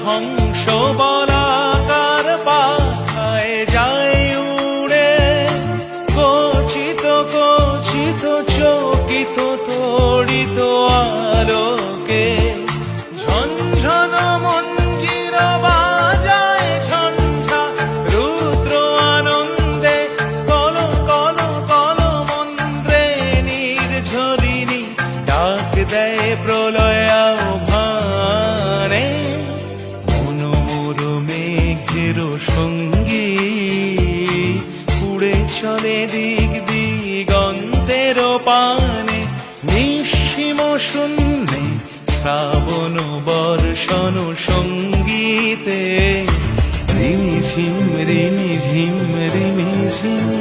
হংস বলাকার পাখায় যায় উড়ে, কচিত কচিত চকিত তড়িত আলোকে ঝনঝন মঞ্জির বাজায় ঝঞ্ঝা রুদ্র আনন্দে কল কল কল মন্ত্রে নির্ঝরিণী ডাক দেয় প্রলয় আহ্বানে। মনোমর মেঘের সঙ্গী উড়ে চলে দিক দিগন্তের পানে, নিঃসীম শূন্যে শ্রাবণ বর্ষণ সঙ্গীতে রিমি ঝিম রিমি ঝিম রিমি ঝিম।